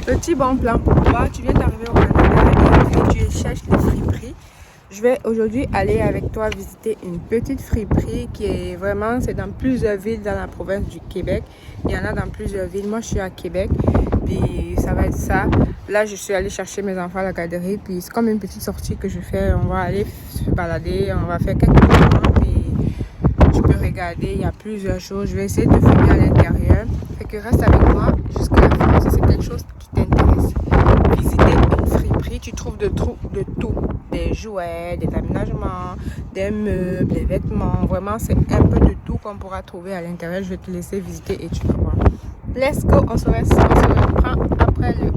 Petit bon plan pour toi, tu viens d'arriver au Canada et tu cherches les friperies. Je vais aujourd'hui aller avec toi visiter une petite friperie qui est vraiment, c'est dans plusieurs villes dans la province du Québec. Il y en a dans plusieurs villes. Moi, je suis à Québec, puis ça va être ça. Là, je suis allée chercher mes enfants à la garderie, puis c'est comme une petite sortie que je fais. On va aller se balader, on va faire quelques mouvements, puis tu peux regarder. Il y a plusieurs choses. Je vais essayer de te filmer à l'intérieur. Fait que reste avec moi jusqu'à la fin si c'est quelque chose qui t'intéresse. Visiter une friperie, tu trouves de tout. Des jouets, des aménagements, des meubles, des vêtements. Vraiment, c'est un peu de tout qu'on pourra trouver à l'intérieur. Je vais te laisser visiter et tu vas voir. Let's go, on se reprend après le...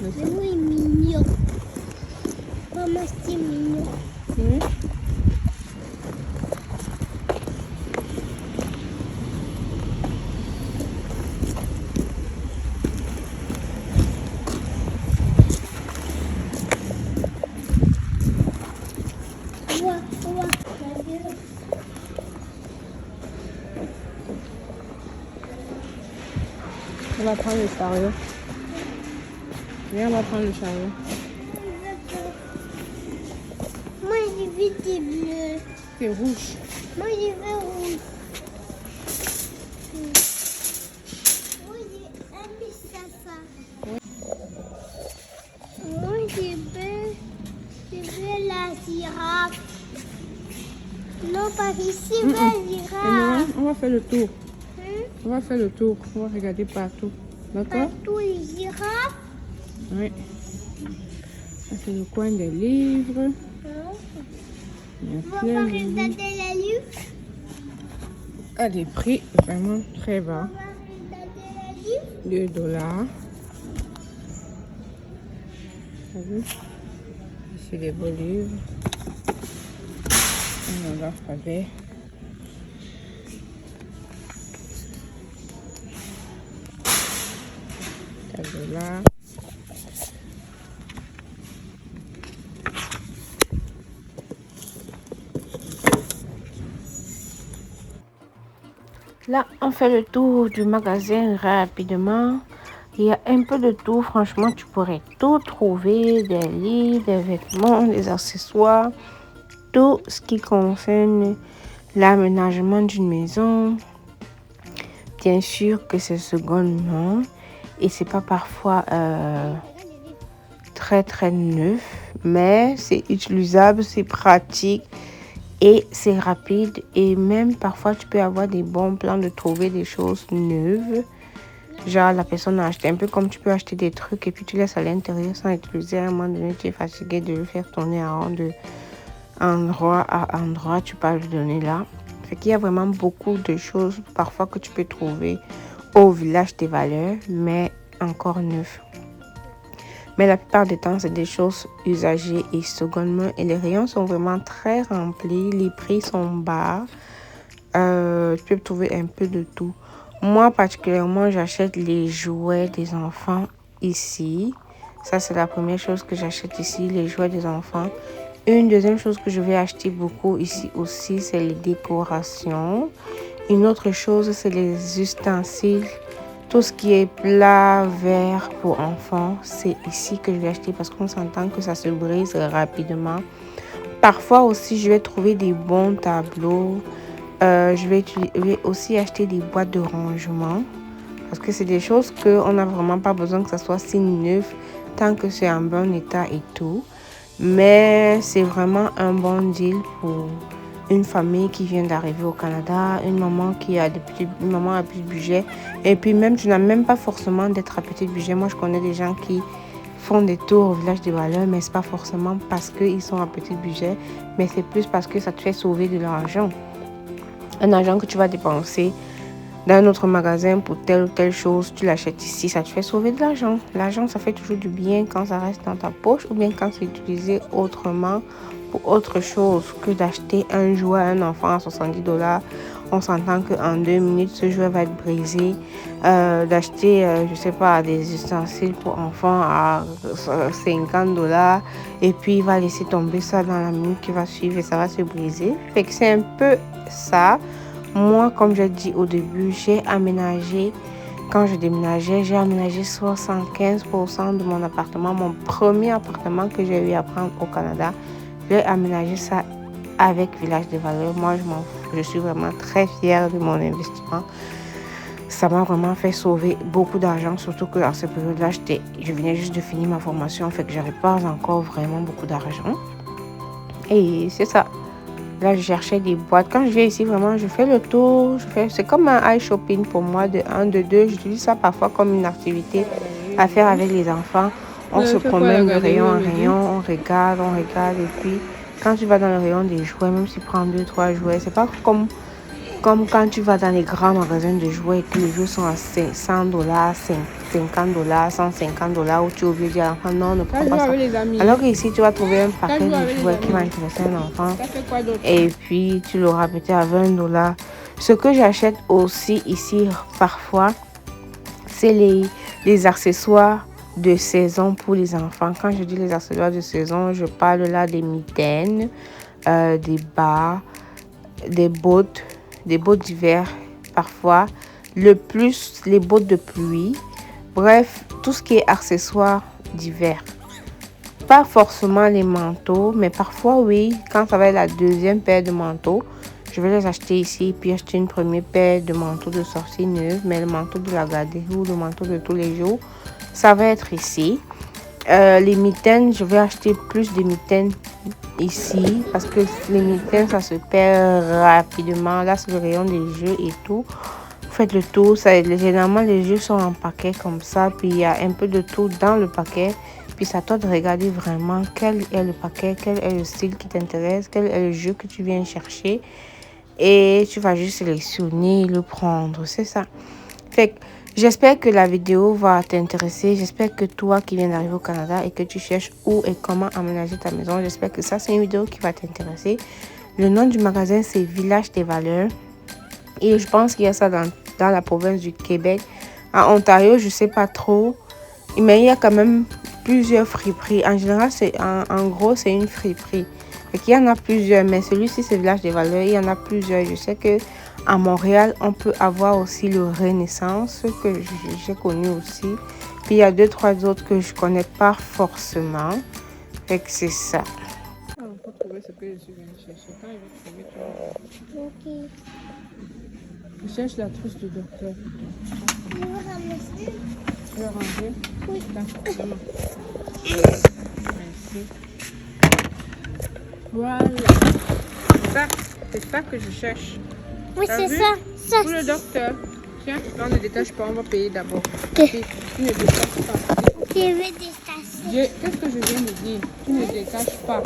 Le mot est mignon. Comment c'est mignon? On va prendre le chariot. Viens, on va prendre le chariot. Moi, j'ai vu des bleus. C'est rouge. Moi, j'ai vu rouge. Moi, j'ai aimé ça. Moi, j'ai vu la girafe. Non, par ici, la girafe. On va faire le tour. On va faire le tour. On va regarder partout. D'accord? Partout les girafes. Oui. Ça, c'est le coin des livres. Il y a On va plein pas de livres. regarder la livre. À des prix vraiment très bas. On va regarder la livre. $2. T'as vu? Ici, des beaux livres. Un alphabet. $4. Là, on fait le tour du magasin rapidement. Il y a un peu de tout. Franchement, tu pourrais tout trouver. Des livres, des vêtements, des accessoires. Tout ce qui concerne l'aménagement d'une maison. Bien sûr que c'est seconde main. Et c'est pas parfois très neuf. Mais c'est utilisable, c'est pratique. Et c'est rapide et même parfois tu peux avoir des bons plans de trouver des choses neuves. Genre la personne a acheté un peu comme tu peux acheter des trucs et puis tu laisses à l'intérieur sans utiliser. À un moment donné tu es fatigué de le faire tourner en rond de endroit à endroit. Tu peux le donner là. Fait qu'il y a vraiment beaucoup de choses parfois que tu peux trouver au village des valeurs mais encore neuves. Mais la plupart du temps, c'est des choses usagées et seconde main. Et les rayons sont vraiment très remplis. Les prix sont bas. Tu peux trouver un peu de tout. Moi, particulièrement, j'achète les jouets des enfants ici. Ça, c'est la première chose que j'achète ici, les jouets des enfants. Une deuxième chose que je vais acheter beaucoup ici aussi, c'est les décorations. Une autre chose, c'est les ustensiles. Tout ce qui est plat, verre pour enfants, c'est ici que je vais acheter parce qu'on s'entend que ça se brise rapidement. Parfois aussi, je vais trouver des bons tableaux. Je vais aussi acheter des boîtes de rangement parce que c'est des choses qu'on n'a vraiment pas besoin que ça soit si neuf tant que c'est en bon état et tout. Mais c'est vraiment un bon deal pour une famille qui vient d'arriver au Canada, une maman qui a une maman à petit budget. Et puis même, tu n'as même pas forcément d'être à petit budget. Moi, je connais des gens qui font des tours au village des valeurs, mais c'est pas forcément parce qu'ils sont à petit budget, mais c'est plus parce que ça te fait sauver de l'argent. Un argent que tu vas dépenser dans un autre magasin pour telle ou telle chose, tu l'achètes ici, ça te fait sauver de l'argent. L'argent, ça fait toujours du bien quand ça reste dans ta poche ou bien quand c'est utilisé autrement pour autre chose que d'acheter un jouet à un enfant à $70 On s'entend qu'en 2 minutes, ce jouet va être brisé. D'acheter, je sais pas, des ustensiles pour enfants à 50 dollars. Et puis, il va laisser tomber ça dans la minute qui va suivre et ça va se briser. Fait que c'est un peu ça. Moi, comme j'ai dit au début, j'ai aménagé. Quand je déménageais, j'ai aménagé 75% de mon appartement. Mon premier appartement que j'ai eu à prendre au Canada, j'ai aménagé ça avec Village des Valeurs. Moi, je suis vraiment très fière de mon investissement. Ça m'a vraiment fait sauver beaucoup d'argent, surtout que à cette période-là, je venais juste de finir ma formation, fait que j'avais pas encore vraiment beaucoup d'argent. Et c'est ça. Là, je cherchais des boîtes. Quand je viens ici, vraiment, je fais le tour. C'est comme un eye shopping pour moi, de 1, de 2. J'utilise ça parfois comme une activité à faire avec les enfants. On se promène de rayon en rayon, on regarde. Et puis, quand tu vas dans le rayon des jouets, même si tu prends 2, 3 jouets, c'est pas comme quand tu vas dans les grands magasins de jouets et que les jouets sont à 100 dollars, 50 dollars, 150 dollars, où tu es obligé de dire à l'enfant non, ne prends pas ça. Alors qu'ici, tu vas trouver un paquet de jouets qui va intéresser un enfant et puis tu l'auras peut-être à 20 dollars. Ce que j'achète aussi ici parfois, c'est les accessoires de saison pour les enfants. Quand je dis les accessoires de saison, je parle là des mitaines, des bas, des bottes d'hiver parfois, le plus les bottes de pluie, bref, tout ce qui est accessoires d'hiver. Pas forcément les manteaux, mais parfois oui, quand ça va être la deuxième paire de manteaux, je vais les acheter ici, puis acheter une première paire de manteaux de sortie neuve, mais le manteau de la garderie ou le manteau de tous les jours, ça va être ici. Les mitaines, je vais acheter plus de mitaines ici parce que les mitaines ça se perd rapidement. Là c'est le rayon des jeux et tout. Vous faites le tour, généralement les jeux sont en paquet comme ça, puis il y a un peu de tout dans le paquet, puis c'est à toi de regarder vraiment quel est le paquet, quel est le style qui t'intéresse, quel est le jeu que tu viens chercher et tu vas juste sélectionner et le prendre, c'est ça. Fait que j'espère que la vidéo va t'intéresser. J'espère que toi qui viens d'arriver au Canada et que tu cherches où et comment aménager ta maison, j'espère que ça, c'est une vidéo qui va t'intéresser. Le nom du magasin, c'est Village des Valeurs. Et je pense qu'il y a ça dans la province du Québec. En Ontario, je ne sais pas trop. Mais il y a quand même plusieurs friperies. En général, en gros, c'est une friperie. Il y en a plusieurs, mais celui-ci, c'est Village des Valeurs. Il y en a plusieurs. Je sais que à Montréal, on peut avoir aussi le Renaissance, que j'ai connu aussi. Puis il y a 2, 3 autres que je connais pas forcément. Fait que c'est ça. On peut trouver ce que je suis venue chercher. Quand je vais trouver, tu vois. Ok. Je cherche la trousse du docteur. Tu veux ramasser? Tu veux ranger? Oui. D'accord. Merci. Voilà. C'est ça que je cherche. Oui, c'est ça. Pour le docteur. Tiens, là, on ne détache pas, on va payer d'abord. Ok. Tu ne détaches pas. Je veux détacher. Qu'est-ce que je viens de dire? Tu ne détaches pas.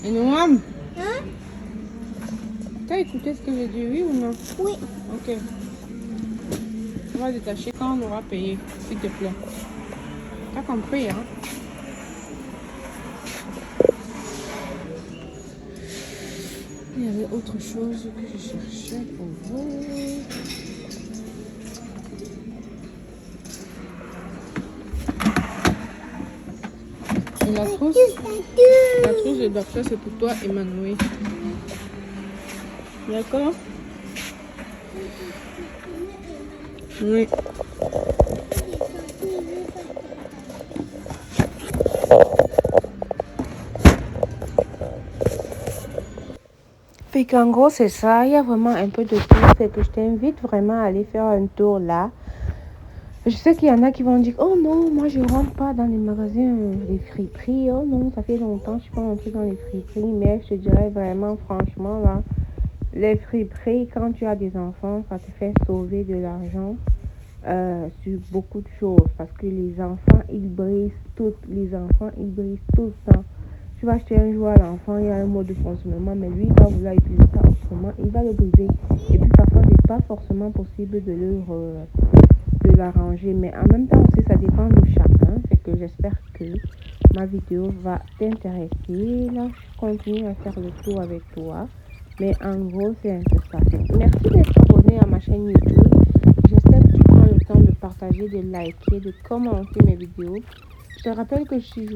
Et Noam? Hein? Tu as écouté ce que j'ai dit, oui ou non? Oui. Ok. On va détacher quand on aura payé, s'il te plaît. T'as compris, hein? Il y avait autre chose que je cherchais pour vous. Et la trousse de docteur, c'est pour toi, Emmanuel. D'accord? Oui. Fait qu'en gros, c'est ça. Il y a vraiment un peu de tout. C'est que je t'invite vraiment à aller faire un tour là. Je sais qu'il y en a qui vont dire, oh non, moi je rentre pas dans les magasins, les friperies. Oh non, ça fait longtemps que je suis pas rentrée dans les friperies. Mais je te dirais vraiment, franchement, là, les friperies, quand tu as des enfants, ça te fait sauver de l'argent sur beaucoup de choses. Parce que les enfants, ils brisent tout. Les enfants, ils brisent tout le temps. Tu vas acheter un jouet à l'enfant, il y a un mode de fonctionnement, mais lui, il va vouloir utiliser ça autrement, il va le briser. Et puis parfois, c'est pas forcément possible de l'arranger, mais en même temps aussi, ça dépend de chacun. Fait que j'espère que ma vidéo va t'intéresser. Là, je continue à faire le tour avec toi. Mais en gros, c'est un peu ça. Merci d'être abonné à ma chaîne YouTube. J'espère que tu prends le temps de partager, de liker, de commenter mes vidéos. Je te rappelle que tu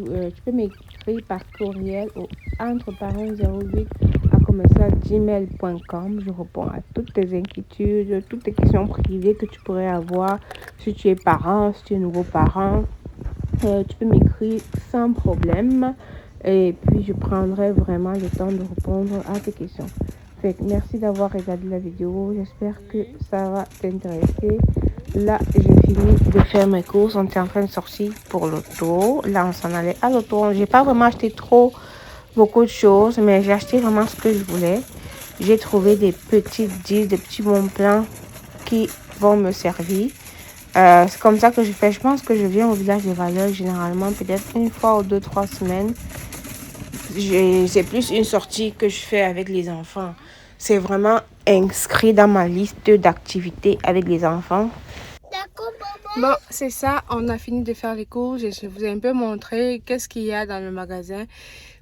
peux m'écrire par courriel au entreparents08@gmail.com. Je réponds à toutes tes inquiétudes, toutes tes questions privées que tu pourrais avoir. Si tu es parent, si tu es nouveau parent, tu peux m'écrire sans problème. Et puis, je prendrai vraiment le temps de répondre à tes questions. Merci d'avoir regardé la vidéo. J'espère que ça va t'intéresser. Là, je finis de faire mes courses. On était en train de sortir pour l'auto. Là, on s'en allait à l'auto. J'ai pas vraiment acheté beaucoup de choses, mais j'ai acheté vraiment ce que je voulais. J'ai trouvé des petits deals, des petits bons plans qui vont me servir. C'est comme ça que je fais. Je pense que je viens au village des valeurs généralement peut-être une fois ou 2-3 semaines. C'est plus une sortie que je fais avec les enfants. C'est vraiment inscrit dans ma liste d'activités avec les enfants. Bon, c'est ça. On a fini de faire les courses. Je vous ai un peu montré qu'est-ce qu'il y a dans le magasin.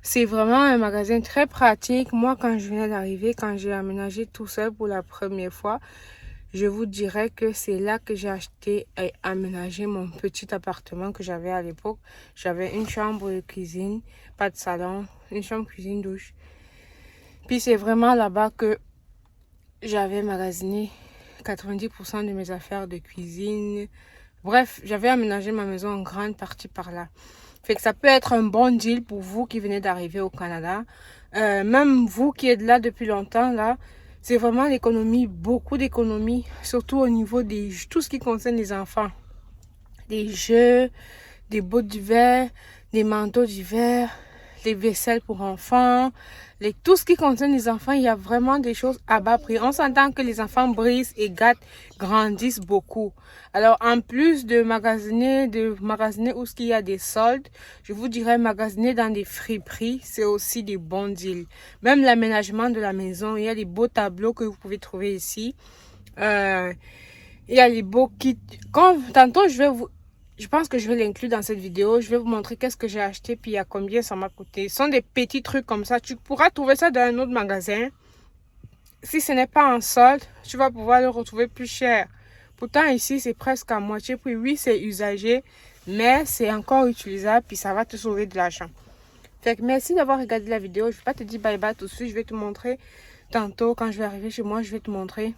C'est vraiment un magasin très pratique. Moi, quand je venais d'arriver, quand j'ai aménagé tout seul pour la première fois, je vous dirais que c'est là que j'ai acheté et aménagé mon petit appartement que j'avais à l'époque. J'avais une chambre de cuisine, pas de salon, une chambre cuisine douche. Puis c'est vraiment là-bas que j'avais magasiné 90% de mes affaires de cuisine. Bref, j'avais aménagé ma maison en grande partie par là. Fait que ça peut être un bon deal pour vous qui venez d'arriver au Canada. Même vous qui êtes là depuis longtemps, là, c'est vraiment l'économie, beaucoup d'économies, surtout au niveau de tout ce qui concerne les enfants. Des jeux, des bottes d'hiver, des manteaux d'hiver, les vaisselles pour enfants, tout ce qui concerne les enfants, il y a vraiment des choses à bas prix. On s'entend que les enfants brisent et gâtent, grandissent beaucoup. Alors, en plus de magasiner où il y a des soldes, je vous dirais magasiner dans des friperies, c'est aussi des bons deals. Même l'aménagement de la maison, il y a des beaux tableaux que vous pouvez trouver ici. Il y a les beaux kits. Tantôt, je pense que je vais l'inclure dans cette vidéo. Je vais vous montrer qu'est-ce que j'ai acheté puis à combien ça m'a coûté. Ce sont des petits trucs comme ça. Tu pourras trouver ça dans un autre magasin. Si ce n'est pas en solde, tu vas pouvoir le retrouver plus cher. Pourtant, ici, c'est presque à moitié prix. Oui, c'est usagé, mais c'est encore utilisable puis ça va te sauver de l'argent. Fait que merci d'avoir regardé la vidéo. Je ne vais pas te dire bye bye tout de suite. Je vais te montrer tantôt quand je vais arriver chez moi. Je vais te montrer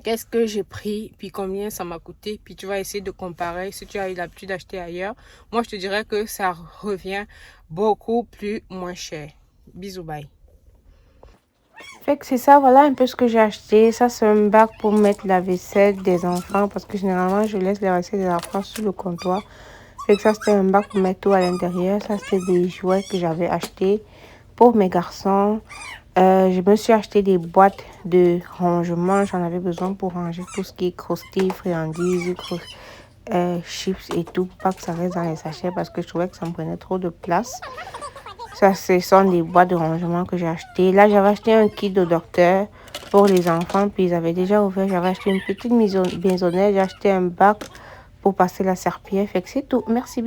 qu'est-ce que j'ai pris, puis combien ça m'a coûté, puis tu vas essayer de comparer si tu as eu l'habitude d'acheter ailleurs. Moi, je te dirais que ça revient beaucoup plus moins cher. Bisous, bye. Fait que c'est ça, voilà un peu ce que j'ai acheté. Ça, c'est un bac pour mettre la vaisselle des enfants, parce que généralement, je laisse les vaisselles des enfants sur le comptoir. Fait que ça, c'était un bac pour mettre tout à l'intérieur. Ça, c'était des jouets que j'avais achetés pour mes garçons. Je me suis acheté des boîtes de rangement. J'en avais besoin pour ranger tout ce qui est croustilles, friandises, chips et tout. Pas que ça reste dans les sachets parce que je trouvais que ça me prenait trop de place. Ça, ce sont des boîtes de rangement que j'ai acheté. Là, j'avais acheté un kit de docteur pour les enfants. Puis ils avaient déjà ouvert. J'avais acheté une petite maisonnette. J'ai acheté un bac pour passer la serpillière. Fait que c'est tout. Merci.